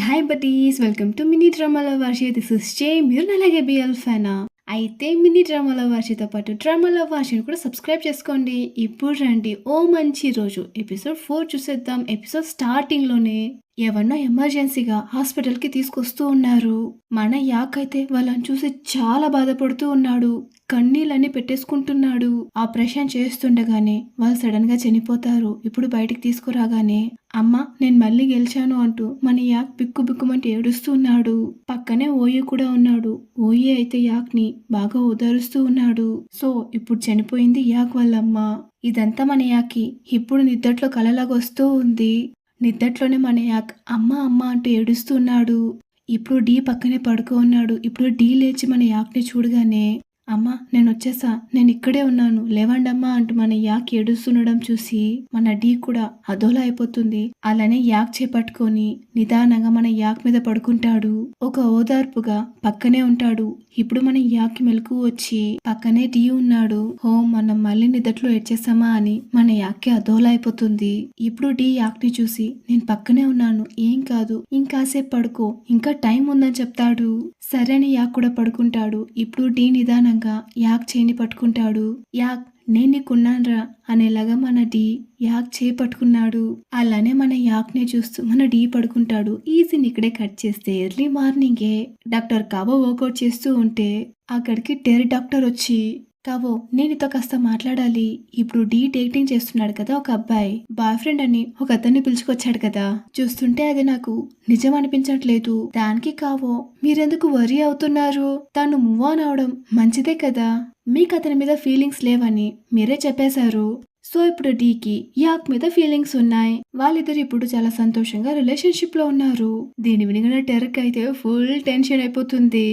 Hi buddies, welcome to mini డ్రామాల Varshi. This is J. మీరు అలాగే బిఎల్ ఫ్యానా అయితే మినీ డ్రామాల వర్షితో పాటు డ్రామాల వర్షిని కూడా సబ్స్క్రైబ్ చేసుకోండి. ఇప్పుడు రండి ఓ మంచి రోజు ఎపిసోడ్ 4 చూసేద్దాం. ఎపిసోడ్ స్టార్టింగ్లోనే ఎవరినో ఎమర్జెన్సీగా హాస్పిటల్కి తీసుకొస్తూ ఉన్నారు. మన యాక్ అయితే వాళ్ళని చూసి చాలా బాధపడుతూ ఉన్నాడు. కన్నీళ్ళని పెట్టేసుకుంటున్నాడు. ఆపరేషన్ చేస్తుండగానే వాళ్ళు సడన్ గా చనిపోతారు. ఇప్పుడు బయటికి తీసుకురాగానే అమ్మ నేను మళ్ళీ గెలిచాను అంటూ మన యాక్ బిక్కు బిక్కుమంటూ ఏడుస్తున్నాడు. పక్కనే ఓయి కూడా ఉన్నాడు. ఓయి అయితే యాక్ ని బాగా ఓదారుస్తూ ఉన్నాడు. సో ఇప్పుడు చనిపోయింది యాక్ వాళ్ళమ్మ. ఇదంతా మన యాక్కి ఇప్పుడు నిద్దట్లో కలలాగా వస్తూ ఉంది. నిద్దట్లోనే మన యాక్ అమ్మ అమ్మ అంటూ ఏడుస్తున్నాడు. ఇప్పుడు డీ పక్కనే పడుకో ఉన్నాడు. ఇప్పుడు డీ లేచి మన యాక్ని చూడగానే అమ్మ నేను వచ్చేసా, నేను ఇక్కడే ఉన్నాను, లేవండమ్మా అంటూ మన యాక్ ఏడుస్తుండడం చూసి మన డీ కూడా అదోలా అయిపోతుంది. అలానే యాక్ చేపట్టుకొని నిదానంగా మన యాక్ మీద పడుకుంటాడు. ఒక ఓదార్పుగా పక్కనే ఉంటాడు. ఇప్పుడు మన యాక్ మెలకు వచ్చి పక్కనే డీ ఉన్నాడు. మనం మళ్ళీ నిద్దట్లో ఏడ్చేసామా అని మన యాక్కి అదోలా అయిపోతుంది. ఇప్పుడు డీ యాక్ని చూసి నేను పక్కనే ఉన్నాను, ఏం కాదు, ఇంకాసేపు పడుకో, ఇంకా టైం ఉందని చెప్తాడు. సరే అని యాక్ కూడా పడుకుంటాడు. ఇప్పుడు డీ నిదానంగా యాక్ చేయిని పట్టుకుంటాడు. యాక్ నేను నీకున్నాన్రా అనేలాగా మన డీ యాక్ చేయి పట్టుకున్నాడు. అలానే మన యాక్నే చూస్తూ మన డీ పడుకుంటాడు. ఈ సీన్ ఇక్కడే కట్ చేస్తే ఎర్లీ మార్నింగే డాక్టర్ కాబో వర్కౌట్ చేస్తూ ఉంటే అక్కడికి టెర్రీ డాక్టర్ వచ్చి కావో నేనితో కాస్త మాట్లాడాలి. ఇప్పుడు డీ డేటింగ్ చేస్తున్నాడు కదా ఒక అబ్బాయి, బాయ్ ఫ్రెండ్ అని ఒక అతన్ని పిలుచుకొచ్చాడు కదా, చూస్తుంటే అది నాకు నిజం అనిపించట్లేదు. దానికి కావో మీరెందుకు వరీ అవుతున్నారు, తను మూవ్ ఆన్ అవడం మంచిదే కదా, మీకు అతని మీద ఫీలింగ్స్ లేవని మీరే చెప్పేశారు. సో ఇప్పుడు డీకి యాక్ మీద ఫీలింగ్స్ ఉన్నాయి. వాళ్ళిద్దరు ఇప్పుడు చాలా సంతోషంగా రిలేషన్షిప్ లో ఉన్నారు. దీని వినిగిన టెర్క్ అయితే ఫుల్ టెన్షన్ అయిపోతుంది.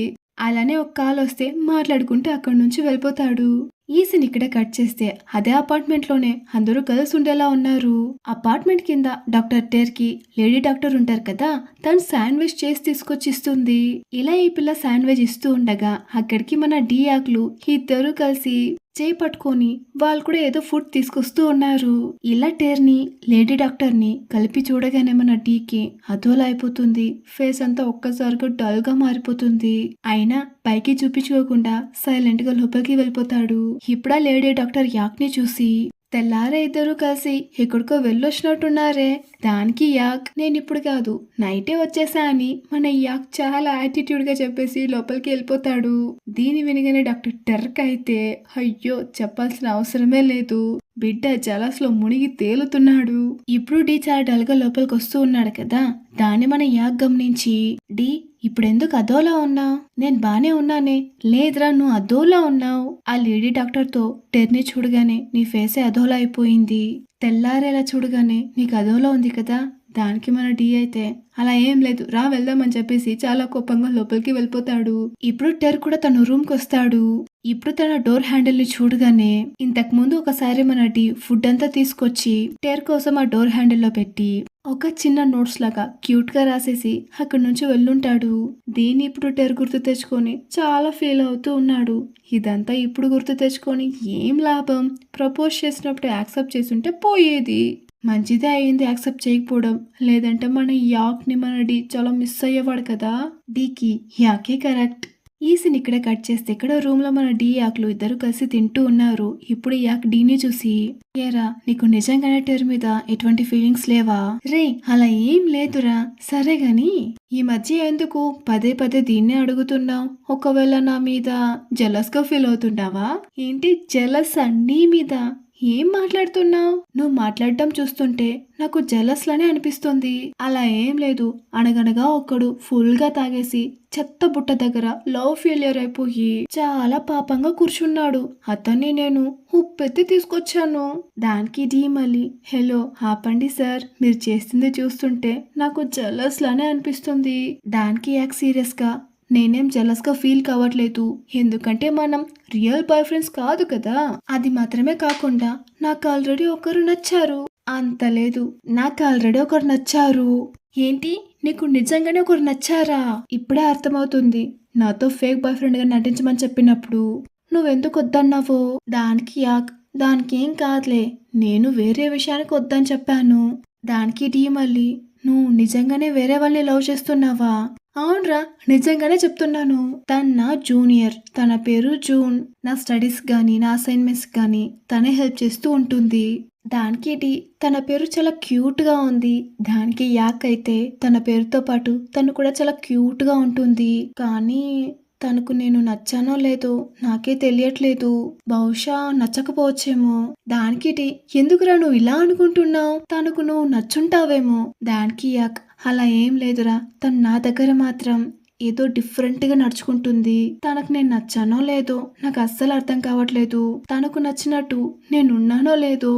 అలానే ఒక కాల్ వస్తే మాట్లాడుకుంటూ అక్కడి నుంచి వెళ్ళిపోతాడు. ఈ సీన్ ఇక్కడే కట్ చేస్తే అదే అపార్ట్మెంట్ లోనే అందరూ కలిసి ఉండేలా ఉన్నారు. అపార్ట్మెంట్ కింద డాక్టర్ టెర్కి లేడీ డాక్టర్ ఉంటారు కదా, తను శాండ్విచ్ చేసి తీసుకొచ్చి ఇస్తుంది. ఇలా ఈ పిల్ల శాండ్విచ్ ఇస్తూ ఉండగా అక్కడికి మన డీ యాక్లు ఇద్దరు కలిసి చేయి పట్టుకొని వాళ్ళు కూడా ఏదో ఫుడ్ తీసుకొస్తూ ఉన్నారు. ఇలా టెర్ని లేడీ డాక్టర్ ని కలిపి చూడగానే మన డీకి అదోలా అయిపోతుంది. ఫేస్ అంతా ఒక్కసారిగా డల్ గా మారిపోతుంది. అయినా పైకి చూపించుకోకుండా సైలెంట్ గా లోపలికి వెళ్ళిపోతాడు. ఇప్పుడు ఆ లేడీ డాక్టర్ యాక్ ని చూసి తెల్లారే ఇద్దరు కలిసి ఎక్కడికో వెళ్ళొచ్చినట్టున్నారే, దానికి యాక్ నేను ఇప్పుడు కాదు నైటే వచ్చేసా అని మన యాక్ చాలా యాటిట్యూడ్ గా చెప్పేసి లోపలికి వెళ్ళిపోతాడు. దీని వినగానే డాక్టర్ టెర్క్ అయితే అయ్యో చెప్పాల్సిన అవసరమే లేదు, బిడ్డ జలాస్లో మునిగి తేలుతున్నాడు. ఇప్పుడు డీ చాలా డల్ గా లోపలికి వస్తూ ఉన్నాడు కదా, దాన్ని మన యాక్ గమనించి డీ ఇప్పుడెందుకు అదోలా ఉన్నావు, నేను బానే ఉన్నానే. లేదురా నువ్వు అదోలా ఉన్నావు. ఆ లేడీ డాక్టర్ తో టెర్ని చూడగానే నీ ఫేసే అదోలా అయిపోయింది, తెల్లారేలా చూడగానే నీకు అదోలా ఉంది కదా. దానికి మన డీ అయితే అలా ఏం లేదు రా వెళ్దామని చెప్పేసి చాలా కోపంగా లోపలికి వెళ్ళిపోతాడు. ఇప్పుడు టెర్ కూడా తన రూమ్ కి వస్తాడు. ఇప్పుడు తన డోర్ హ్యాండిల్ ని చూడగానే ఇంతకు ముందు ఒకసారి మన డీ ఫుడ్ అంతా తీసుకొచ్చి టెర్ కోసం ఆ డోర్ హ్యాండిల్ లో పెట్టి ఒక చిన్న నోట్స్ లాగా క్యూట్ గా రాసేసి అక్కడి నుంచి వెళ్ళుంటాడు. దీన్ని ఇప్పుడు టెర్ గుర్తు తెచ్చుకొని చాలా ఫీల్ అవుతూ ఉన్నాడు. ఇదంతా ఇప్పుడు గుర్తు తెచ్చుకొని ఏం లాభం, ప్రపోజ్ చేసినప్పుడు యాక్సెప్ట్ చేసుంటే పోయేది. మంచిదే అయింది యాక్సెప్ట్ చేయకపోవడం, లేదంటే మన యాక్ ని మన డీ చాలా మిస్ అయ్యేవాడు కదా. డీకి యాకే కరెక్ట్. ఈ సీన్ ఇక్కడే కట్ చేస్తే ఇక్కడ రూమ్ లో మన డీ యాక్లు ఇద్దరు కలిసి తింటూ ఉన్నారు. ఇప్పుడు యాక్ డీని చూసి ఏరా నీకు నిజంగానే టెర్ మీద ఎటువంటి ఫీలింగ్స్ లేవా. రే అలా ఏం లేదురా. సరే గాని ఈ మధ్య ఎందుకు పదే పదే దీన్నే అడుగుతున్నావు, ఒకవేళ నా మీద జెలస్ గా ఫీల్ అవుతున్నావా ఏంటి. జెలస్ నీ మీద ఏం మాట్లాడుతున్నావు, నువ్వు మాట్లాడటం చూస్తుంటే నాకు జెలస్ లానే అనిపిస్తుంది. అలా ఏం లేదు, అనగనగా ఒక్కడు ఫుల్ గా తాగేసి చెత్త బుట్ట దగ్గర లవ్ ఫెయిలియర్ అయిపోయి చాలా పాపంగా కూర్చున్నాడు, అతన్ని నేను ఉప్పెత్తి తీసుకొచ్చాను. దానికి డీ మళ్ళీ హలో ఆపండి సార్, మీరు చేస్తుంది చూస్తుంటే నాకు జెలస్ లానే అనిపిస్తుంది. దానికి యాక్ సీరియస్ గా నేనేం జెలస్ గా ఫీల్ కావట్లేదు, ఎందుకంటే మనం రియల్ బాయ్ ఫ్రెండ్స్ కాదు కదా. అది మాత్రమే కాకుండా నాకు ఆల్రెడీ ఒకరు నచ్చారు. అంత లేదు, నాకు ఆల్రెడీ ఒకరు నచ్చారు. ఏంటి నీకు నిజంగానే ఒకరు నచ్చారా. ఇప్పుడే అర్థమవుతుంది నాతో ఫేక్ బాయ్ ఫ్రెండ్ గా నటించమని చెప్పినప్పుడు నువ్వెందుకు వద్దన్నావో. దానికి యాక్ దానికి ఏం కాదులే, నేను వేరే విషయానికి వద్దని చెప్పాను. దానికి డీ మళ్ళీ నువ్వు నిజంగానే వేరే వాళ్ళని లవ్ చేస్తున్నావా? అవునరా, నిజంగానే చెప్తున్నాను. తను నా జూనియర్. తన పేరు జూన్. నా స్టడీస్ గానీ, నా అసైన్మెంట్స్ గానీ తనే హెల్ప్ చేస్తూ ఉంటుంది. దానికేటి తన పేరు చాలా క్యూట్ గా ఉంది. దానికి యాక్ అయితే తన పేరుతో పాటు తను కూడా చాలా క్యూట్ గా ఉంటుంది. కానీ తనకు నేను నచ్చానో లేదో నాకే తెలియట్లేదు. బహుశా నచ్చకపోవచ్చేమో. దానికిటి ఎందుకురా నువ్వు ఇలా అనుకుంటున్నావు? తనకు నువ్వు నచ్చుంటావేమో. దానికి యాక్ అలా ఏం లేదురా. తను నా దగ్గర మాత్రం ఏదో డిఫరెంట్ గా నడుచుకుంటుంది. తనకు నేను నచ్చానో లేదో నాకు అస్సలు అర్థం కావట్లేదు. తనకు నచ్చినట్టు నేనున్నానో లేదో.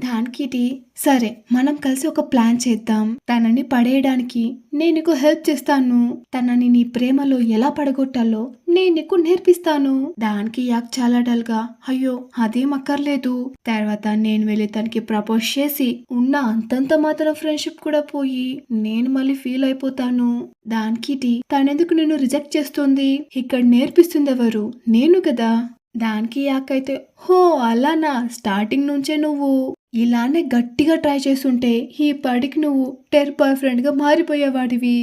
దానికిటి సరే, మనం కలిసి ఒక ప్లాన్ చేద్దాం. తనని పడేయడానికి నేను నీకు హెల్ప్ చేస్తాను. తనని నీ ప్రేమలో ఎలా పడగొట్టాలో నేను నీకు నేర్పిస్తాను. దానికి యాక్ చాలా డల్ గా అయ్యో అదేం అక్కర్లేదు. తర్వాత నేను వెళ్ళి తనకి ప్రపోజ్ చేసి ఉన్న అంతంత మాత్రం ఫ్రెండ్షిప్ కూడా పోయి నేను మళ్ళీ ఫీల్ అయిపోతాను. దానికి తనెందుకు నిన్ను రిజెక్ట్ చేస్తుంది? ఇక్కడ నేర్పిస్తుంది ఎవరు? నేను కదా. దానికి యాకైతే హో అలానా, స్టార్టింగ్ నుంచే నువ్వు ఇలానే గట్టిగా ట్రై చేస్తుంటే ఈ పాటికి నువ్వు టెర్ బాయ్ ఫ్రెండ్ గా మారిపోయేవాడివి.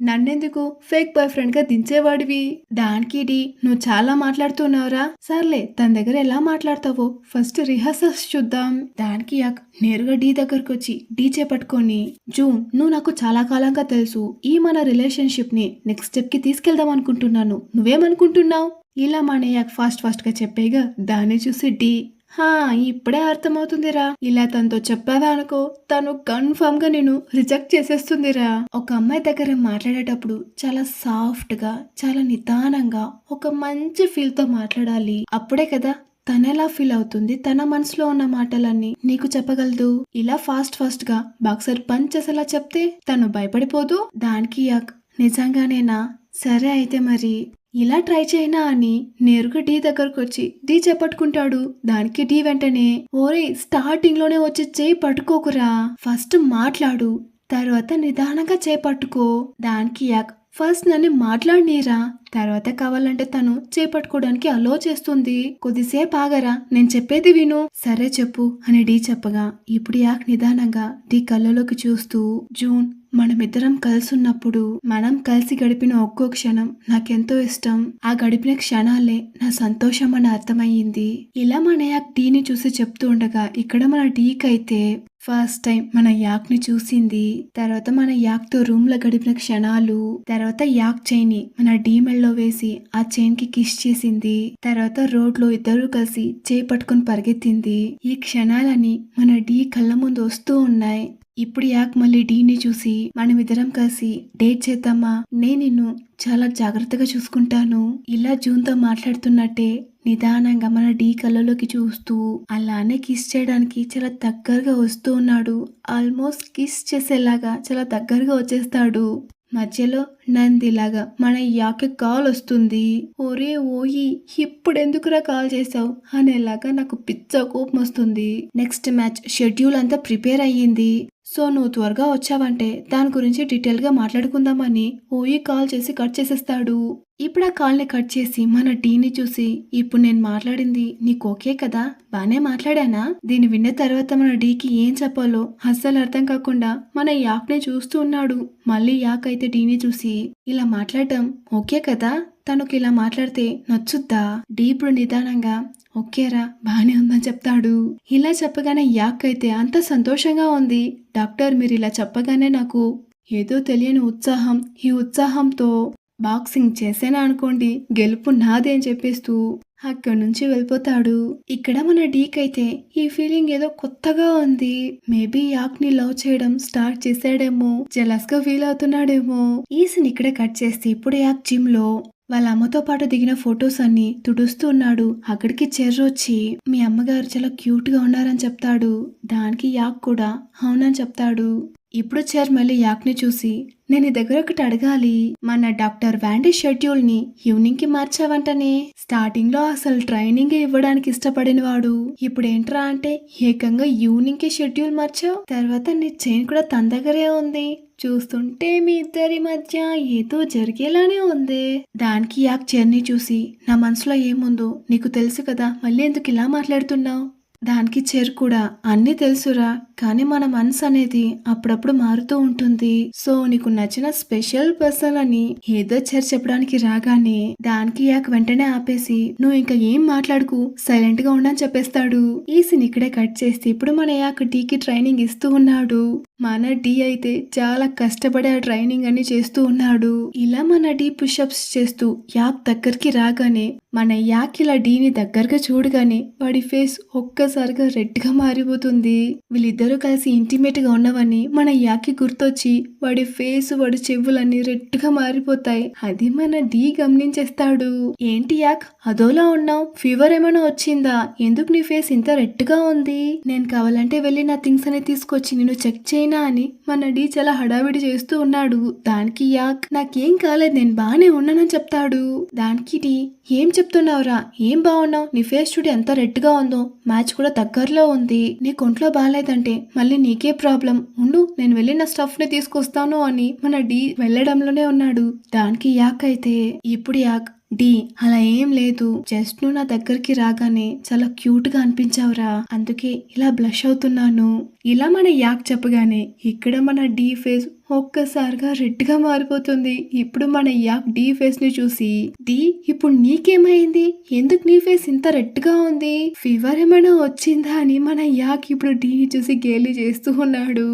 నన్నెందుకు ఫేక్ బాయ్ ఫ్రెండ్ గా దించేవాడివి. దానికి నువ్వు చాలా మాట్లాడుతున్నావురా. సర్లే, తన దగ్గర ఎలా మాట్లాడతావో ఫస్ట్ రిహార్సల్స్ చూద్దాం. దానికి యాక్ నేరుగా డీ దగ్గరకు వచ్చి డీ చేపట్టుకొని జూన్, నువ్వు నాకు చాలా కాలంగా తెలుసు. ఈ మన రిలేషన్షిప్ ని నెక్స్ట్ స్టెప్ కి తీసుకెళ్దాం అనుకుంటున్నాను. నువ్వేమనుకుంటున్నావు? ఇలా మన యాక్ ఫాస్ట్ గా చెప్పేగా దాన్ని చూసి డీ హా ఇప్పుడే అర్థమవుతుందిరా. ఇలా తనతో చెప్పావా అనుకో, తను కన్ఫర్మ్ గా నేను రిజెక్ట్ చేసేస్తుందిరా. ఒక అమ్మాయి దగ్గర మాట్లాడేటప్పుడు చాలా సాఫ్ట్ గా, చాలా నిదానంగా, ఒక మంచి ఫీల్ తో మాట్లాడాలి. అప్పుడే కదా తనెలా ఫీల్ అవుతుంది, తన మనసులో ఉన్న మాటలన్నీ నీకు చెప్పగలదు. ఇలా ఫాస్ట్ గా బాక్సర్ పంచ్ చేసేలా చెప్తే తను భయపడిపోదు. దానికి యాక్ నిజంగానేనా? సరే అయితే మరి ఇలా ట్రై చేయనా అని నేరుగా డీ దగ్గరకు వచ్చి డీ చేపట్టుకుంటాడు. దానికి డీ వెంటనే ఓరే స్టార్టింగ్ లోనే వచ్చి చేయి పట్టుకోకురా, ఫస్ట్ మాట్లాడు, తర్వాత నిదానంగా చేయి పట్టుకో. దానికి యాక్ ఫస్ట్ నన్ను మాట్లాడినీరా, తర్వాత కావాలంటే తను చేపట్టుకోవడానికి అలో చేస్తుంది. కొద్దిసేపు ఆగరా, నేను చెప్పేది విను. సరే చెప్పు అని డీ చెప్పగా ఇప్పుడు యాక్ నిదానంగా డీ కళ్ళలోకి చూస్తూ జూన్, మనమిద్దరం కలిసి ఉన్నప్పుడు మనం కలిసి గడిపిన ఒక్కో క్షణం నాకెంతో ఇష్టం. ఆ గడిపిన క్షణాలే నా సంతోషం అని అర్థమయ్యింది. ఇలా మన యాక్ డీని చూసి చెప్తూ ఉండగా ఇక్కడ మన డీకైతే ఫస్ట్ టైం మన యాక్ ని చూసింది. తర్వాత మన యాక్ తో రూమ్ లో గడిపిన క్షణాలు, తర్వాత యాక్ చైన్ ని మన డీ మెళ్ళలో వేసి ఆ చైన్ కి కిస్ చేసింది. తర్వాత రోడ్ లో ఇద్దరు కలిసి చేయి పట్టుకుని పరిగెత్తింది. ఈ క్షణాలని మన డీ కళ్ళ ముందు వస్తూ ఉన్నాయి. ఇప్పుడు యాక్ మళ్ళీ డీని చూసి మనమిద్దరం కలిసి డేట్ చేద్దామా, నేను నిన్ను చాలా జాగ్రత్తగా చూసుకుంటాను. ఇలా జూన్ తో మాట్లాడుతున్నట్టే నిదానంగా మన డీ కళ్ళలోకి చూస్తూ అలానే కిస్ చేయడానికి చాలా దగ్గరగా వస్తూ ఉన్నాడు. ఆల్మోస్ట్ కిస్ చేసేలాగా చాలా దగ్గరగా వచ్చేస్తాడు. మధ్యలో నందిలాగా మన యాకి కాల్ వస్తుంది. ఒరే ఓయి, ఇప్పుడెందుకురా కాల్ చేసావు అనేలాగా నాకు పిచ్చ కోపం వస్తుంది. నెక్స్ట్ మ్యాచ్ షెడ్యూల్ అంతా ప్రిపేర్ అయ్యింది. సో నువ్వు త్వరగా వచ్చావంటే దాని గురించి డీటెయిల్ గా మాట్లాడుకుందామని ఓయి కాల్ చేసి కట్ చేసేస్తాడు. ఇప్పుడు ఆ కాల్ ని కట్ చేసి మన డీని చూసి ఇప్పుడు నేను మాట్లాడింది నీకు ఓకే కదా, బానే మాట్లాడానా? దీన్ని విన్న తర్వాత మన డీకి ఏం చెప్పాలో అస్సలు అర్థం కాకుండా మన యాక్ ని చూస్తూ ఉన్నాడు. మళ్ళీ యాక్ అయితే డీని చూసి ఇలా మాట్లాడటం ఓకే కదా, తనకు ఇలా మాట్లాడితే నచ్చుద్దా? డీ ఇప్పుడు నిదానంగా ఓకేరా బానే ఉందని చెప్తాడు. ఇలా చెప్పగానే యాక్ అయితే అంత సంతోషంగా ఉంది. డాక్టర్ మీరు ఇలా చెప్పగానే నాకు ఏదో తెలియని ఉత్సాహం, ఈ ఉత్సాహంతో బాక్సింగ్ చేసేనా అనుకోండి, గెలుపు నాదే అని చెప్పేస్తూ అక్కడి నుంచి వెళ్ళిపోతాడు. ఇక్కడ మన డీక్ అయితే ఈ ఫీలింగ్ ఏదో కొత్తగా ఉంది. మేబీ యాక్ ని లవ్ చేయడం స్టార్ట్ చేశాడేమో, జెలస్ గా ఫీల్ అవుతున్నాడేమో. ఈ సీన్ ఇక్కడే కట్ చేస్తే ఇప్పుడు యాక్ జిమ్ లో వాళ్ళ అమ్మతో పాటు దిగిన ఫొటోస్ అన్ని తుడుస్తూ ఉన్నాడు. అక్కడికి చెర్రి వచ్చి మీ అమ్మగారు చాలా క్యూట్ గా ఉన్నారని చెప్తాడు. దానికి యాక్ కూడా అవునని చెప్తాడు. ఇప్పుడు చెర్ మళ్ళీ యాక్ ని చూసి నేను ఈ దగ్గర ఒకటి అడగాలి, మన డాక్టర్ వ్యాండీ షెడ్యూల్ ని ఈవినింగ్ కి మార్చావంటనే. స్టార్టింగ్ లో అసలు ట్రైనింగ్ ఇవ్వడానికి ఇష్టపడిన వాడు ఇప్పుడు ఏంట్రా అంటే ఏకంగా ఈవినింగ్ కి షెడ్యూల్ మార్చావు. తర్వాత నీ చైన్ కూడా తన దగ్గరే ఉంది. చూస్తుంటే మీ ఇద్దరి మధ్య ఏదో జరిగేలానే ఉంది. దానికి యాక్ చెర్ని చూసి నా మనసులో ఏముందో నీకు తెలుసు కదా, మళ్ళీ ఎందుకు ఇలా మాట్లాడుతున్నావు? దానికి చెరు కూడా అన్నీ తెలుసురా, కానీ మన మనసు అనేది అప్పుడప్పుడు మారుతూ ఉంటుంది. సో నీకు నచ్చిన స్పెషల్ పర్సన్ అని ఏదో చెరు చెప్పడానికి రాగానే దానికి యాక్ వెంటనే ఆపేసి నువ్వు ఇంకా ఏం మాట్లాడుకు, సైలెంట్ గా ఉండని చెప్పేస్తాడు. ఈ సీన్ ఇక్కడే కట్ చేస్తే ఇప్పుడు మన యాక్ డీకి ట్రైనింగ్ ఇస్తూ ఉన్నాడు. మన డి అయితే చాలా కష్టపడి ఆ ట్రైనింగ్ అని చేస్తూ ఉన్నాడు. ఇలా మన డి పుషప్స్ చేస్తూ యాక్ దగ్గరికి రాగానే మన యాక్ ఇలా డీని దగ్గరగా చూడగానే వాడి ఫేస్ ఒక్కసారిగా రెడ్ గా మారిపోతుంది. వీళ్ళిద్దరూ కలిసి ఇంటిమేట్ గా ఉన్నవని మన యాకి గుర్తొచ్చి వాడి ఫేస్ వాడి చెవులన్నీ రెడ్ గా మారిపోతాయి. అది మన డి గమనించేస్తాడు. ఏంటి యాక్ అదోలా ఉన్నావు, ఫీవర్ ఏమైనా వచ్చిందా, ఎందుకు నీ ఫేస్ ఇంత రెడ్ గా ఉంది, నేను కావాలంటే వెళ్ళి నా థింగ్స్ అని తీసుకొచ్చి నేను చెక్ చేయనా అని మన డి చాలా హడావిడి చేస్తూ ఉన్నాడు. దానికి యాక్ నాకేం కాలేదు, నేను బానే ఉన్నానని చెప్తాడు. దానికి డి ఏం చెప్తున్నావురా, ఏం బాగున్నావు, నీ ఫేస్ చూడు ఎంత రెడ్ గా ఉందో, మ్యాచ్ కూడా దగ్గరలో ఉంది, నీ ఒంట్లో బాగాలేదంటే మళ్ళీ నీకే ప్రాబ్లం, ఉండు నేను వెళ్ళి నా స్టఫ్ ని తీసుకొస్తాను అని మన డి వెళ్ళడంలోనే ఉన్నాడు. దానికి యాక్ అయితే ఇప్పుడు యాక్ డి అలా ఏం లేదు, జస్ట్ నువ్వు నా దగ్గరికి రాగానే చాలా క్యూట్ గా అనిపించావురా, అందుకే ఇలా బ్లష్ అవుతున్నాను. ఇలా మన యాక్ చెప్పగానే ఇక్కడ మన డి ఫేస్ ఒక్కసారిగా రెడ్ గా మారిపోతుంది. ఇప్పుడు మన యాక్ డి ఫేస్ ని చూసి డి ఇప్పుడు నీకేమైంది, ఎందుకు నీ ఫేస్ ఇంత రెడ్ గా ఉంది, ఫీవర్ ఏమైనా వచ్చిందా అని మన యాక్ ఇప్పుడు డీని చూసి గేలి చేస్తూ ఉన్నాడు.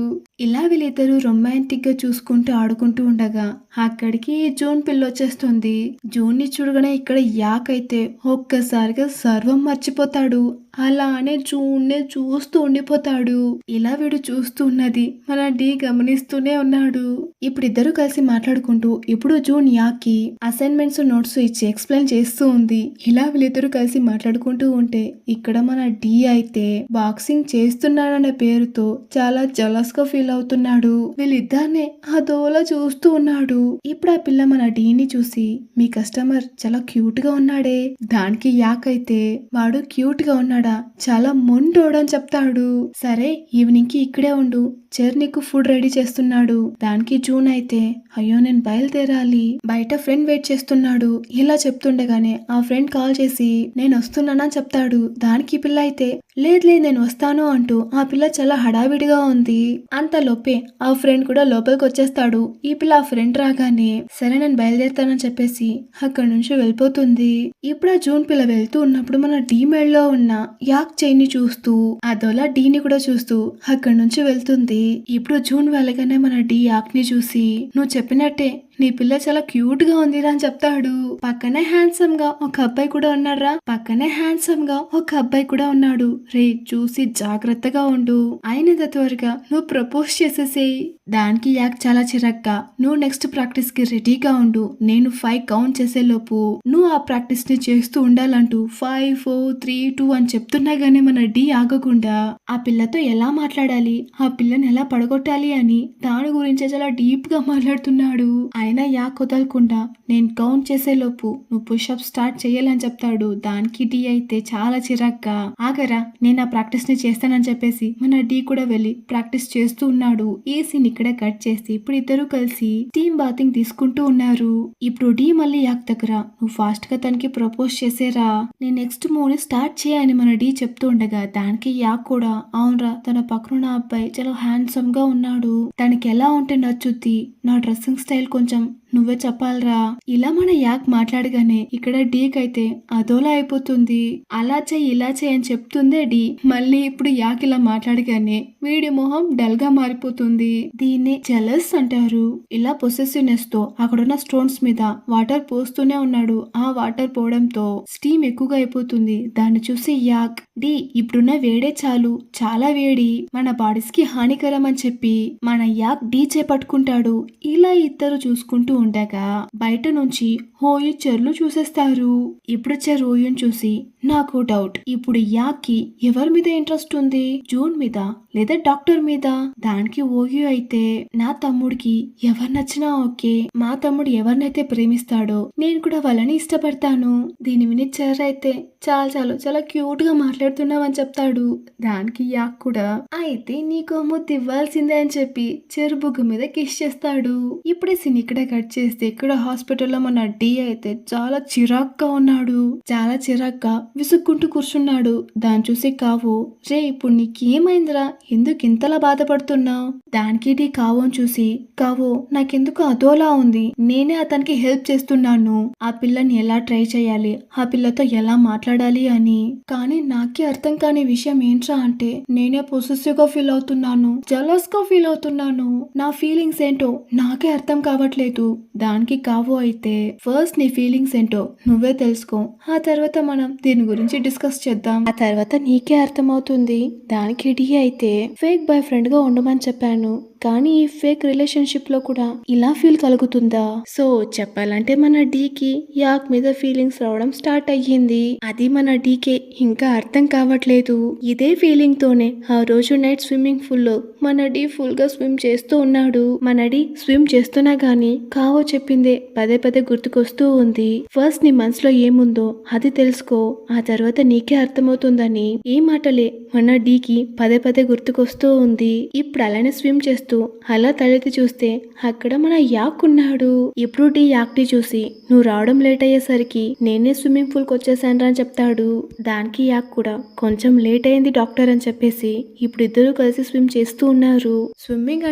ఇలా వీళ్ళిద్దరూ రొమాంటిక్ గా చూసుకుంటూ ఆడుకుంటూ ఉండగా అక్కడికి జూన్ పిల్ల వచ్చేస్తుంది. జూన్ ని చూడగానే ఇక్కడ యాక్ అయితే ఒక్కసారిగా సర్వం మర్చిపోతాడు. అలానే జూన్నే చూస్తూ ఉండిపోతాడు. ఇలా వీడు చూస్తూ ఉన్నది మన డి గమనిస్తూనే ఉన్నాడు. ఇప్పుడు ఇద్దరు కలిసి మాట్లాడుకుంటూ ఇప్పుడు జూన్ యాకి అసైన్మెంట్స్ నోట్స్ ఇచ్చి ఎక్స్ప్లెయిన్ చేస్తూ ఉంది. ఇలా వీళ్ళిద్దరు కలిసి మాట్లాడుకుంటూ ఉంటే ఇక్కడ మన డి అయితే బాక్సింగ్ చేస్తున్నాడనే పేరుతో చాలా జలస్ గా ఫీల్ అవుతున్నాడు. వీళ్ళిద్దరినే అదోలా చూస్తూ ఉన్నాడు. ఇప్పుడు ఆ పిల్ల మన డీని చూసి మీ కస్టమర్ చాలా క్యూట్ గా ఉన్నాడే, దానికి యాక్ అయితే వాడు క్యూట్ గా ఉన్నాడా, చాలా మొండోడని చెప్తాడు. సరే ఈవినింగ్ కి ఇక్కడే ఉండు, చెర్ నీకు ఫుడ్ రెడీ చేస్తున్నాడు. దానికి జూన్ అయితే అయ్యో నేను బయలుదేరాలి, బయట ఫ్రెండ్ వెయిట్ చేస్తున్నాడు. ఇలా చెప్తుండగానే ఆ ఫ్రెండ్ కాల్ చేసి నేను వస్తున్నానని చెప్తాడు. దానికి పిల్ల అయితే లేదు లేదు నేను వస్తాను అంటూ ఆ పిల్ల చాలా హడావిడిగా ఉంది. అంతలోపే ఆ ఫ్రెండ్ కూడా లోపలికి వచ్చేస్తాడు. ఈ పిల్ల ఆ ఫ్రెండ్ రాగానే సరే నేను బయలుదేరుతానని చెప్పేసి అక్కడి నుంచి వెళ్ళిపోతుంది. ఇప్పుడు ఆ జూన్ పిల్ల వెళ్తూ ఉన్నప్పుడు మన డీ మెడలో ఉన్న యాక్ చైన్ ని చూస్తూ అదోలా డీని కూడా చూస్తూ అక్కడి నుంచి వెళ్తుంది. ఇప్పుడు జూన్ వెళ్ళగానే మన డి యాక్ ని చూసి నువ్వు చెప్పినట్టే నీ పిల్ల చాలా క్యూట్ గా ఉందిరా అని చెప్తాడు. పక్కనే హ్యాండ్సమ్ గా ఒక అబ్బాయి కూడా ఉన్నాడురా, పక్కనే హ్యాండ్సమ్ గా ఒక అబ్బాయి కూడా ఉన్నాడు, రే చూసి జాగ్రత్తగా ఉండు, అయినంత త్వరగా నువ్వు ప్రపోజ్ చేసేసేయి. దానికి యాక్ చాలా చిరగ్గా నువ్వు నెక్స్ట్ ప్రాక్టీస్ కి రెడీగా ఉండు, నేను 5 కౌంట్ చేసే లోపు నువ్వు ఆ ప్రాక్టీస్ ని చేస్తూ ఉండాలంటూ 5 4 3 2 అని చెప్తున్నా గానీ మన డి ఆగకుండా ఆ పిల్లతో ఎలా మాట్లాడాలి, ఆ పిల్లని ఎలా పడగొట్టాలి అని దాని గురించి చాలా డీప్ గా మాట్లాడుతున్నాడు. అయినా యాక్ వదలకుండా నేను కౌంట్ చేసే లోపు నువ్వు పుషప్ స్టార్ట్ చేయాలని చెప్తాడు. దానికి డి అయితే చాలా చిరాగ్గా ఆగరా నేను ఆ ప్రాక్టీస్ ని చేస్తానని చెప్పేసి మన డి కూడా వెళ్ళి ప్రాక్టీస్ చేస్తూ ఉన్నాడు. ఈ సీన్ ఇక్కడే కట్ చేసి ఇప్పుడు ఇద్దరు కలిసి టీమ్ బాతింగ్ తీసుకుంటూ ఉన్నారు. ఇప్పుడు డి మళ్ళీ యాక్ దగ్గర నువ్వు ఫాస్ట్ గా తనకి ప్రపోజ్ చేసేరా, నీ నెక్స్ట్ మూవ్ ని స్టార్ట్ చేయని మన డి చెప్తూ ఉండగా దానికి యాక్ కూడా అవునరా తన పక్కన అబ్బాయి చాలా హ్యాండ్సమ్ గా ఉన్నాడు, తనకి ఎలా ఉంటే నచ్చుద్ది, నా డ్రెస్సింగ్ స్టైల్ కొంచెం నువ్వే చెప్పాలరా. ఇలా మన యాక్ మాట్లాడగానే ఇక్కడ డీక్ అయితే అదోలా అయిపోతుంది. అలా చెయ్యి ఇలా చెయ్యి అని చెప్తుందే డి, మళ్ళీ ఇప్పుడు యాక్ ఇలా మాట్లాడగానే వీడి మొహం డల్ గా మారిపోతుంది. దీన్ని జెలస్ అంటారు. ఇలా పొసెసివ్నెస్ తో అక్కడున్న స్టోన్స్ మీద వాటర్ పోస్తూనే ఉన్నాడు. ఆ వాటర్ పోవడంతో స్టీమ్ ఎక్కువగా అయిపోతుంది. దాన్ని చూసి యాక్ డి ఇప్పుడున్న వేడే చాలు, చాలా వేడి, మన బాడీస్ కి హానికరం అని చెప్పి మన యాక్ డీ చేపట్టుకుంటాడు. ఇలా ఇద్దరు చూసుకుంటూ ఉండగా బయట నుంచి హోయు చెర్లు చూసేస్తారు. ఇప్పుడు చెర్ హోయుని చూసి నాకు డౌట్, ఇప్పుడు యాకి ఎవరి మీద ఇంట్రెస్ట్ ఉంది, జూన్ మీద లేదా డాక్టర్ మీద. దానికి ఓయు అయితే నా తమ్ముడికి ఎవరు నచ్చినా ఓకే, మా తమ్ముడు ఎవరినైతే ప్రేమిస్తాడో నేను కూడా వాళ్ళని ఇష్టపడతాను. దీని విని చెర్ అయితే చాలా క్యూట్ గా మాట్లాడుతున్నావు అని చెప్తాడు. దానికి యాక్ కూడా అయితే నీకు ముద్దు ఇవ్వాల్సిందే అని చెప్పి చెరు బుగ్గ మీద కిస్ చేస్తాడు. ఇప్పుడే సీన్ ఇక్కడ కట్ చేస్తే ఇక్కడ హాస్పిటల్లో మన డి అయితే చాలా చిరాగ్గా ఉన్నాడు. చాలా చిరాగ్గా విసుక్కుంటూ కూర్చున్నాడు. దాన్ని చూసి కావు, రే ఇప్పుడు నీకేమైందిరా, ఎందుకు ఇంతలా బాధపడుతున్నావు? దానికి డి కావుని చూసి, కావు నాకెందుకు అదోలా ఉంది, నేనే అతనికి హెల్ప్ చేస్తున్నాను ఆ పిల్లని ఎలా ట్రై చేయాలి, ఆ పిల్లతో ఎలా మాట్లాడాలి అని. కానీ నాకే అర్థం కాని విషయం ఏంట్రా అంటే నేనే పొసెసివ్ గా ఫీల్ అవుతున్నాను, జలస్ గా ఫీల్ అవుతున్నాను. నా ఫీలింగ్స్ ఏంటో నాకే అర్థం కావట్లేదు. దానికి కావు అయితే, ఫస్ట్ నీ ఫీలింగ్స్ ఏంటో నువ్వే తెలుసుకో, ఆ తర్వాత మనం దీని గురించి డిస్కస్ చేద్దాం, ఆ తర్వాత నీకే అర్థమవుతుంది. దానికి డి అయితే, ఫేక్ బాయ్ ఫ్రెండ్ గా ఉండమని చెప్పాను, కానీ ఈ ఫేక్ రిలేషన్షిప్ లో కూడా ఇలా ఫీల్ కలుగుతుందా? సో చెప్పాలంటే మన డీకి యాక్ మీద ఫీలింగ్స్ రావడం స్టార్ట్ అయ్యింది. అది మన డీకే ఇంకా అర్థం కావట్లేదు. ఇదే ఫీలింగ్ తోనే ఆ రోజు నైట్ స్విమ్మింగ్ పూల్ లో మన డీ ఫుల్ గా స్విమ్ చేస్తూ ఉన్నాడు. మన డీ స్విమ్ చేస్తున్నా గానీ కావో చెప్పిందే పదే పదే గుర్తుకొస్తూ ఉంది. ఫస్ట్ నీ మనసులో ఏముందో అది తెలుసుకో, ఆ తర్వాత నీకే అర్థమవుతుందని ఈ మాటలే మన డీకి పదే పదే గుర్తుకొస్తూ ఉంది. ఇప్పుడు అలానే స్విమ్ చేస్తూ అలా తలెత్తి చూస్తే అక్కడ మన యాక్ ఉన్నాడు. ఇప్పుడు డి యాక్ ని చూసి, నువ్వు రావడం లేట్ అయ్యేసరికి నేనే స్విమ్మింగ్ పూల్ కి వచ్చేసాను అని చెప్తాడు. దానికి యాక్ కూడా, కొంచెం లేట్ అయింది డాక్టర్ అని చెప్పేసి ఇప్పుడు ఇద్దరు కలిసి స్విమ్ చేస్తూ ఉన్నారు. స్విమ్మింగ్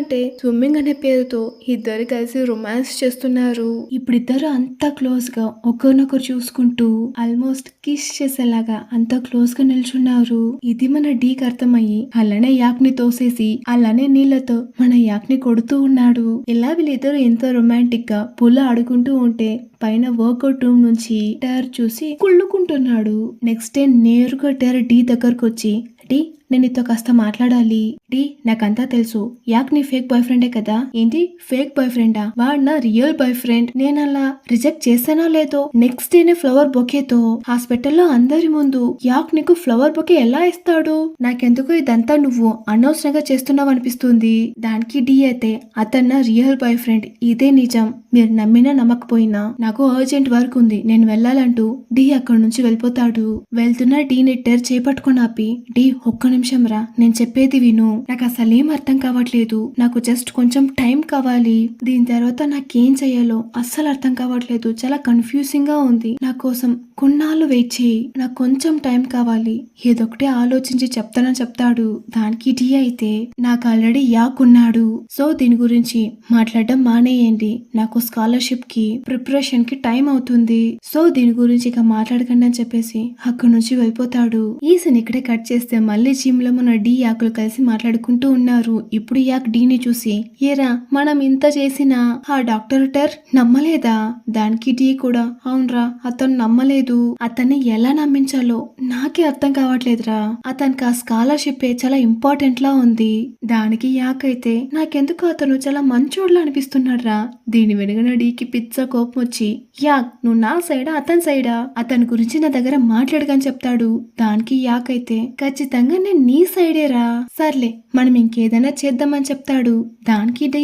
అనే పేరుతో ఇద్దరు కలిసి రొమాన్స్ చేస్తున్నారు. ఇప్పుడు ఇద్దరు అంత క్లోజ్ గా ఒకరినొకరు చూసుకుంటూ ఆల్మోస్ట్ కిస్ చేసేలాగా అంత క్లోజ్ గా నిల్చున్నారు. ఇది మన డీకి అర్థమయ్యి అలానే యాక్ ని తోసేసి అలానే నీళ్లతో మన యాక్ ని కొడుతూ ఉన్నాడు. ఇలా వీళ్ళిద్దరు ఎంతో రొమాంటిక్ గా పూల ఆడుకుంటూ ఉంటే పైన వర్కౌట్ రూమ్ నుంచి టైర్ చూసి కుళ్ళుకుంటున్నాడు. నెక్స్ట్ డే నేరుగా టైర్ డి దగ్గరకు వచ్చి, డి నేను నీతో కాస్త మాట్లాడాలి. డి నాకంతా తెలుసు, యాక్ నీ ఫేక్ బాయ్ ఫ్రెండే కదా. ఏంటి ఫేక్ బాయ్ ఫ్రెండా? వాడు నా రియల్ బాయ్ ఫ్రెండ్. నేను అలా రిజెక్ట్ చేశానో లేదో నెక్స్ట్ డేనే ఫ్లవర్ బొకేతో హాస్పిటల్లో అందరి ముందు యాక్ నీకు ఫ్లవర్ బొకే ఎలా ఇస్తాడు? నాకెందుకు ఇదంతా నువ్వు అనవసరంగా చేస్తున్నావు అనిపిస్తుంది. దానికి డి అయితే, అతను నా రియల్ బాయ్ ఫ్రెండ్, ఇదే నిజం, మీరు నమ్మినా నమ్మకపోయినా నాకు అర్జెంట్ వర్క్ ఉంది, నేను వెళ్ళాలంటూ డి అక్కడి నుంచి వెళ్ళిపోతాడు. వెళ్తున్న డీని టెర్ చేపట్టుకుని ఆపి, డి ఒక్క నిమిషం రా, నేను చెప్పేది విను, నాకు అసలేం అర్థం కావట్లేదు, నాకు జస్ట్ కొంచెం టైం కావాలి, దీని తర్వాత నాకేం చెయ్యాలో అస్సలు అర్థం కావట్లేదు, చాలా కన్ఫ్యూజింగ్ గా ఉంది, నా కోసం కొన్నాళ్ళు వెయిట్ చేయి, నాకు కొంచెం టైం కావాలి, ఏదొకటే ఆలోచించి చెప్తానని చెప్తాడు. దానికి డి అయితే, నాకు ఆల్రెడీ యాక్ ఉన్నాడు, సో దీని గురించి మాట్లాడడం మానేయండి, నాకు స్కాలర్షిప్ కి ప్రిపరేషన్ కి టైం అవుతుంది, సో దీని గురించి ఇక మాట్లాడకండి అని చెప్పేసి అక్కడి నుంచి వెళ్ళిపోతాడు. ఈ సీన్ ఇక్కడే కట్ చేస్తే మళ్ళీ జిమ్ లో మన డి యాకులు కలిసి మాట్లాడుకుంటూ ఉన్నారు. ఇప్పుడు యాక్ డీని చూసి, ఏరా మనం ఇంత చేసినా ఆ డాక్టర్ టెర్ నమ్మలేదా? దానికి డి కూడా, అవునరా అతను నమ్మలేదు, అతన్ని ఎలా నమ్మించాలో నాకే అర్థం కావట్లేదురా, అతనికి ఆ స్కాలర్షిప్ చాలా ఇంపార్టెంట్ లా ఉంది. దానికి యాక్ అయితే, నాకెందుకు అతను చాలా మంచోడ్లా అనిపిస్తున్నాడు రా. దీని వెనుగన డీకి పిచ్చ కోపం వచ్చి, యాక్ నువ్వు నా సైడా అతని సైడా, అతని గురించి నా దగ్గర మాట్లాడకని చెప్తాడు. దానికి యాక్ అయితే, ఖచ్చితంగా నేను నీ సైడేరా, సర్లే మనం ఇంకేదైనా చేద్దామని చెప్తాడు. దానికి డి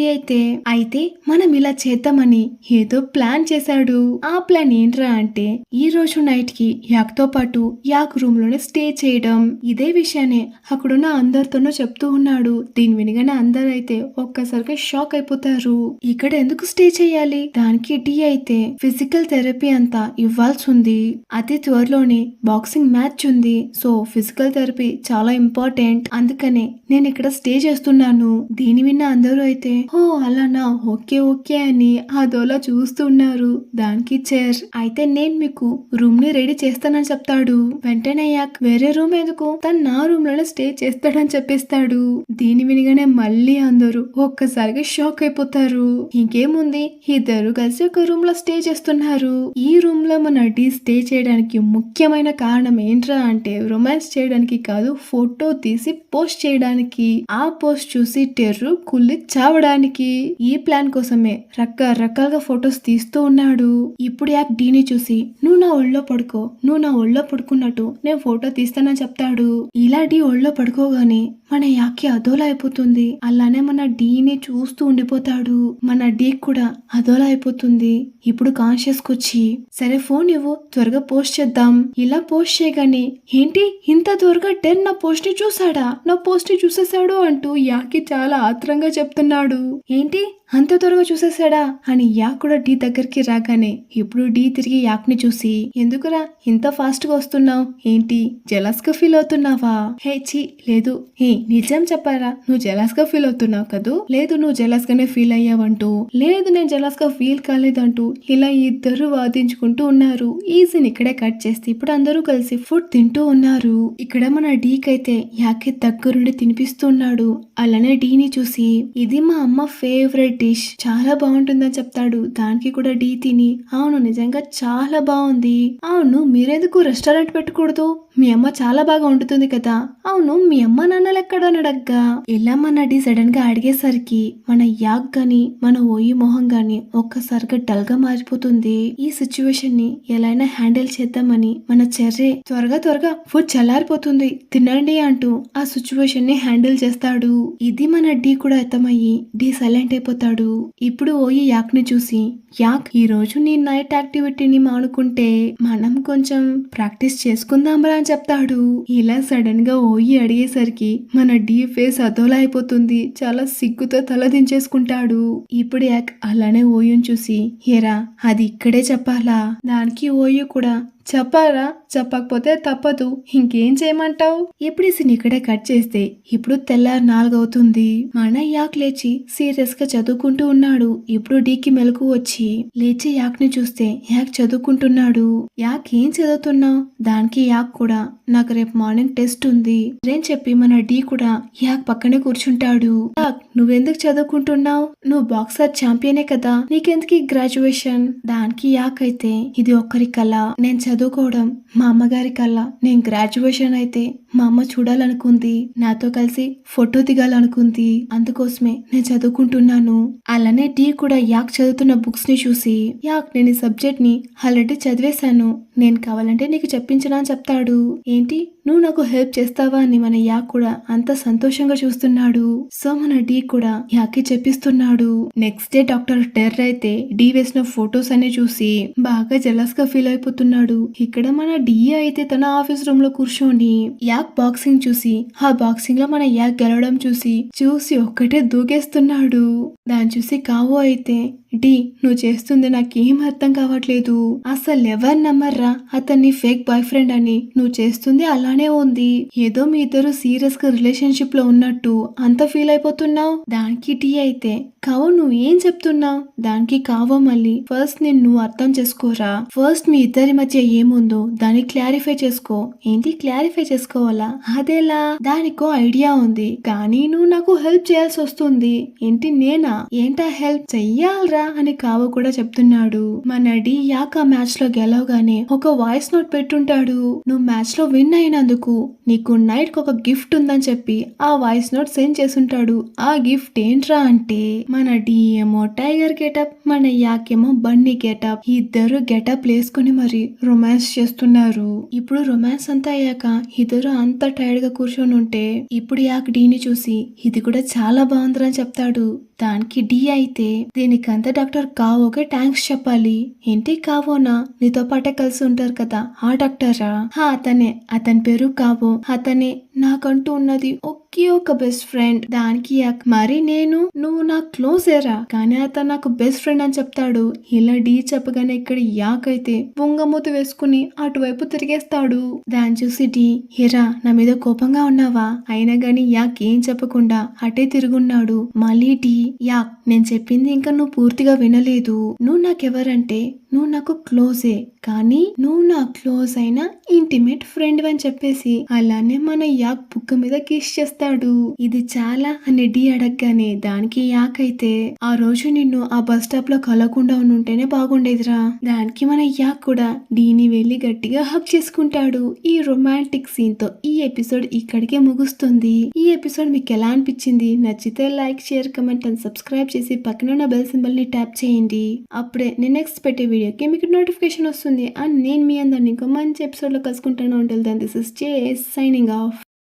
అయితే మనం ఇలా చేద్దామని ఏదో ప్లాన్ చేశాడు. ఆ ప్లాన్ ఏంట్రా అంటే ఈ రోజు నైట్ కి యాక్ తో పాటు యాక్ రూమ్ లోనే స్టే చేయడం. ఇదే విషయాన్ని అక్కడున్న అందరితోనూ చెప్తూ ఉన్నాడు. దీని వినగానే అందరూ అయితే ఒక్కసారిగా షాక్ అయిపోతారు. ఇక్కడ ఎందుకు స్టే చేయాలి? దానికి డి అయితే, ఫిజికల్ థెరపీ అంతా ఇవ్వాల్సి ఉంది, అతి త్వరలోనే బాక్సింగ్ మ్యాచ్ ఉంది, సో ఫిజికల్ థెరపీ చాలా ఇంపార్టెంట్, అందుకనే నేను ఇక్కడ స్టే చేస్తున్నాను. దీని విన్న అందరూ అయితే, ఓ అలానా, ఓకే ఓకే అని అదోలా చూస్తున్నారు. దానికి చైర్ అయితే, నేను మీకు రూమ్ ని రెడీ చేస్తానని చెప్తాడు. వెంటనే యాక్, వేరే రూమ్ ఎందుకు, తను నా రూమ్ లోనే స్టే చేస్తాడని చెప్పేస్తాడు. దీని వినగానే మళ్ళీ అందరూ ఒక్కసారిగా షాక్ అయిపోతారు. ఇంకేముంది, ఇద్దరు కలిసి ఒక రూమ్ లో స్టే చేస్తున్నారు. ఈ రూమ్ లో మన డి స్టే చేయడానికి ముఖ్యమైన కారణం ఏంట్రా అంటే రొమాన్స్ చేయడానికి కాదు, ఫోటో తీసి పోస్ట్ చేయడానికి. ఆ పోస్ట్ చూసి టెర్రు కుళ్ళి చావడానికి. ఈ ప్లాన్ కోసమే రకరకాలుగా ఫొటోస్ తీస్తూ ఉన్నాడు. ఇప్పుడు యాక్ డీని చూసి, నువ్వు నా ఒళ్ళో పడుకో, నువ్వు నా ఒళ్ళో పడుకున్నట్టు నేను ఫోటో తీస్తానని చెప్తాడు. ఇలా డీ ఒళ్ళో పడుకోగానే మన యాక్కి అదోలా అయిపోతుంది. అలానే మన డీని చూస్తూ ఉండిపోతాడు. మన డీ కూడా అదోలా అయిపోతుంది. ఇప్పుడు కాన్షియస్ కొచ్చి, సరే ఫోన్ ఇవ్వు, త్వరగా పోస్ట్ చేద్దాం. ఇలా పోస్ట్ చేయగానే, ఏంటి ఇంత త్వరగా టెర్ నా పోస్ట్ ని చూసాడా, నా పోస్ట్ ని చూసేశాడు అంటూ యాకి చాలా ఆత్రంగా చెప్తున్నాడు. ఏంటి అంత త్వరగా చూసేసాడా అని యాక్ కూడా డీ దగ్గరికి రాగానే ఇప్పుడు డీ తిరిగి యాక్ ని చూసి ఎందుకురా ఇంత ఫాస్ట్ గా వస్తున్నావు, ఏంటి జెలస్ గా ఫీల్ అవుతున్నావా? హే చి లేదు, హే నిజం చెప్పారా, నువ్వు జెలస్ గా ఫీల్ అవుతున్నావు కదూ? లేదు నువ్వు జెలస్ గానే ఫీల్ అయ్యావంటూ, లేదు నేను జెలస్ గా ఫీల్ కాలేదంటూ ఇలా ఇద్దరు వాదించుకుంటూ ఉన్నారు. ఈ సీన్ ఇక్కడే కట్ చేస్తే ఇప్పుడు అందరూ కలిసి ఫుడ్ తింటూ ఉన్నారు. ఇక్కడ మన డీక్ అయితే యాకి దగ్గరుండి తినిపిస్తున్నాడు. అలానే డీని చూసి ఇది మా అమ్మ ఫేవరెట్ డిష్, చాలా బాగుంటుందని చెప్తాడు. దానికి కూడా డీ తిని అవును నిజంగా చాలా బాగుంది, అవును మీరెందుకు రెస్టారెంట్ పెట్టకూడదు, మీ అమ్మ చాలా బాగా వండుతుంది కదా, అవును మీ అమ్మ నాన్నలు ఎక్కడ అని అడగ్గా ఇలా మన డీ సడన్ గా అడిగేసరికి మన యాక్ గాని మన ఓయి మొహం గాని ఒక్కసారిగా డల్ గా మారిపోతుంది. ఈ సిచ్యువేషన్ ని ఎలాగైనా హ్యాండిల్ చేద్దామని మన చెర్రే త్వరగా ఫుడ్ చల్లారిపోతుంది తినండి అంటూ ఆ సిచ్యువేషన్ ని హ్యాండిల్ చేస్తాడు. ఇది మన డీ కూడా అర్థమయ్యి డీ సైలెంట్ అయిపోతాడు. ఇప్పుడు ఓయి యాక్ ని చూసి యాక్ ఈ రోజు నీ నైట్ యాక్టివిటీని మానుకుంటే మనం కొంచెం ప్రాక్టీస్ చేసుకుందాంరా అని చెప్తాడు. ఇలా సడన్ గా ఓయి అడిగేసరికి మన డీ ఫేస్ అదోలా అయిపోతుంది. చాలా సిగ్గుతో తల దించేసుకుంటాడు. ఇప్పుడు యాక్ అలానే ఓయుని చూసి ఏరా అది ఇక్కడే చెప్పాలా, దానికి ఓయు కూడా చెప్పారా, చెప్పకపోతే తప్పదు, ఇంకేం చేయమంటావు. ఇప్పుడు ఈ సీన్ ఇక్కడే కట్ చేస్తే ఇప్పుడు తెల్లారు 4 అవుతుంది. మన యాక్ లేచి సీరియస్ గా చదువుకుంటూ ఉన్నాడు. ఇప్పుడు డీకి మెలకు వచ్చి లేచి యాక్ ని చూస్తే యాక్ చదువుకుంటున్నాడు. యాక్ ఏం చదువుతున్నావు, దానికి యాక్ కూడా నాకు రేపు మార్నింగ్ టెస్ట్ ఉంది అని చెప్పి మన డీ కూడా యాక్ పక్కనే కూర్చుంటాడు. యాక్ నువ్వెందుకు చదువుకుంటున్నావు, నువ్వు బాక్సర్ ఛాంపియనే కదా, నీకెందుకు గ్రాడ్యుయేషన్. దానికి యాక్ అయితే ఇది ఒక్కరి కళ, నేను చదువుకోవడం, మా అమ్మగారి కల్లా నేను గ్రాడ్యుయేషన్ అయితే మా అమ్మ చూడాలనుకుంది, నాతో కలిసి ఫోటో దిగాలనుకుంది, అందుకోసమే నేను చదువుకుంటున్నాను. అలానే టీ కూడా యాక్ చదువుతున్న బుక్స్ ని చూసి యాక్ నేను ఈ సబ్జెక్ట్ ని ఆల్రెడీ చదివేశాను, నేను కావాలంటే నీకు చెప్పించనా అని చెప్తాడు. ఏంటి నువ్వు నాకు హెల్ప్ చేస్తావా అని మన యాక్ కూడా అంత సంతోషంగా చూస్తున్నాడు. సో మన డీ కూడా యాకి చెప్పిస్తున్నాడు. నెక్స్ట్ డే డాక్టర్ టెర్ర అయితే డీ వేసిన ఫొటోస్ అన్ని చూసి బాగా జెలస్ గా ఫీల్ అయిపోతున్నాడు. ఇక్కడ మన డీ అయితే తన ఆఫీస్ రూమ్ లో కూర్చొని యాక్ బాక్సింగ్ చూసి ఆ బాక్సింగ్ లో మన యాక్ గెలవడం చూసి ఒక్కటే దూకేస్తున్నాడు. దాన్ని చూసి కావో అయితే డి నువ్వు చేస్తుంది నాకేం అర్థం కావట్లేదు, అసలు ఎవరు నమ్మర్రా అతన్ని ఫేక్ బాయ్ ఫ్రెండ్ అని, నువ్వు చేస్తుంది అలానే ఉంది, ఏదో మీ ఇద్దరు సీరియస్ గా రిలేషన్షిప్ లో ఉన్నట్టు అంత ఫీల్ అయిపోతున్నావు. దానికి డి అయితే కావు నువ్వు ఏం చెప్తున్నావు, దానికి కావో మళ్ళీ ఫస్ట్ నిన్ను అర్థం చేసుకోరా, ఫస్ట్ మీ ఇద్దరి మధ్య ఏముందో దాన్ని క్లారిఫై చేసుకో. ఏంటి క్లారిఫై చేసుకోవాలా, అదేలా, దానికో ఐడియా ఉంది కానీ నువ్వు నాకు హెల్ప్ చేయాల్సి వస్తుంది. ఏంటి నేనా, ఏంటా హెల్ప్ చెయ్యాలరా అని కావు కూడా చెప్తున్నాడు. మన డి యాక్ ఆ మ్యాచ్ లో గెలవగానే ఒక వాయిస్ నోట్ పెట్టుంటాడు. నువ్వు మ్యాచ్ లో విన్ అయినందుకు నీకు నైట్ కు ఒక గిఫ్ట్ ఉందని చెప్పి ఆ వాయిస్ నోట్ సెండ్ చేసుంటాడు. ఆ గిఫ్ట్ ఏంట్రా అంటే మన డి ఏమో టైగర్ గెటప్, మన యాక్ ఏమో బన్నీ గెటప్, ఇద్దరు గెటప్ వేసుకుని మరి రొమాన్స్ చేస్తున్నారు. ఇప్పుడు రొమాన్స్ అంతా అయ్యాక ఇద్దరు అంత టైర్డ్ గా కూర్చొని ఉంటే ఇప్పుడు యాక్ డీని చూసి ఇది కూడా చాలా బాగుందని చెప్తాడు. దానికి డి అయితే దీనికంతా డాక్టర్ కావోకే థ్యాంక్స్ చెప్పాలి. ఏంటి కావోనా, నీతో పాటే కలిసి ఉంటారు కదా ఆ డాక్టరా, అతనే, అతని పేరు కావో, అతనే నాకంటూ ఉన్నది ఒకే ఒక బెస్ట్ ఫ్రెండ్. దానికి మరి నువ్వు నా క్లోజ్ ఏరా కానీ అతను నాకు బెస్ట్ ఫ్రెండ్ అని చెప్తాడు. ఇలా డి చెప్పగానే ఇక్కడ యాక్ అయితే బొంగమూతి వేసుకుని అటువైపు తిరిగేస్తాడు. దాన్ని చూసి డి హేరా నా మీద కోపంగా ఉన్నావా, అయినా గాని యాక్ ఏం చెప్పకుండా అటే తిరుగున్నాడు. మళ్ళీ డి యాక్ నేను చెప్పింది ఇంకా నువ్వు పూర్తిగా వినలేదు, నువ్వు నాకెవరంటే నువ్వు నాకు క్లోజే కానీ నువ్వు నా క్లోజ్ అయిన ఇంటిమేట్ ఫ్రెండ్ అని చెప్పేసి అలానే మన యాక్ బుక్క మీద కిస్ చేస్తాడు. ఇది చాలా అని డి అడగగానే దానికి యాక్ అయితే ఆ రోజు నిన్ను ఆ బస్ స్టాప్ లో కలవకుండా ఉంటేనే బాగుండేదిరా. దానికి మన యాక్ కూడా డీని వెళ్లి గట్టిగా హక్ చేసుకుంటాడు. ఈ రొమాంటిక్ సీన్ తో ఈ ఎపిసోడ్ ఇక్కడికే ముగుస్తుంది. ఈ ఎపిసోడ్ మీకు ఎలా అనిపించింది, నచ్చితే like share comment and subscribe చేసి పక్కన ఉన్న బెల్ సింబల్ ని ట్యాప్ చేయండి. అప్పుడే నేను నెక్స్ట్ పెట్టే వీడియోకి మీకు నోటిఫికేషన్ వస్తుంది. అండ్ నేను మీ అందరిని ఇంకో మంచి ఎపిసోడ్ లో కలుసుకుంటాను. Until then this is J signing of.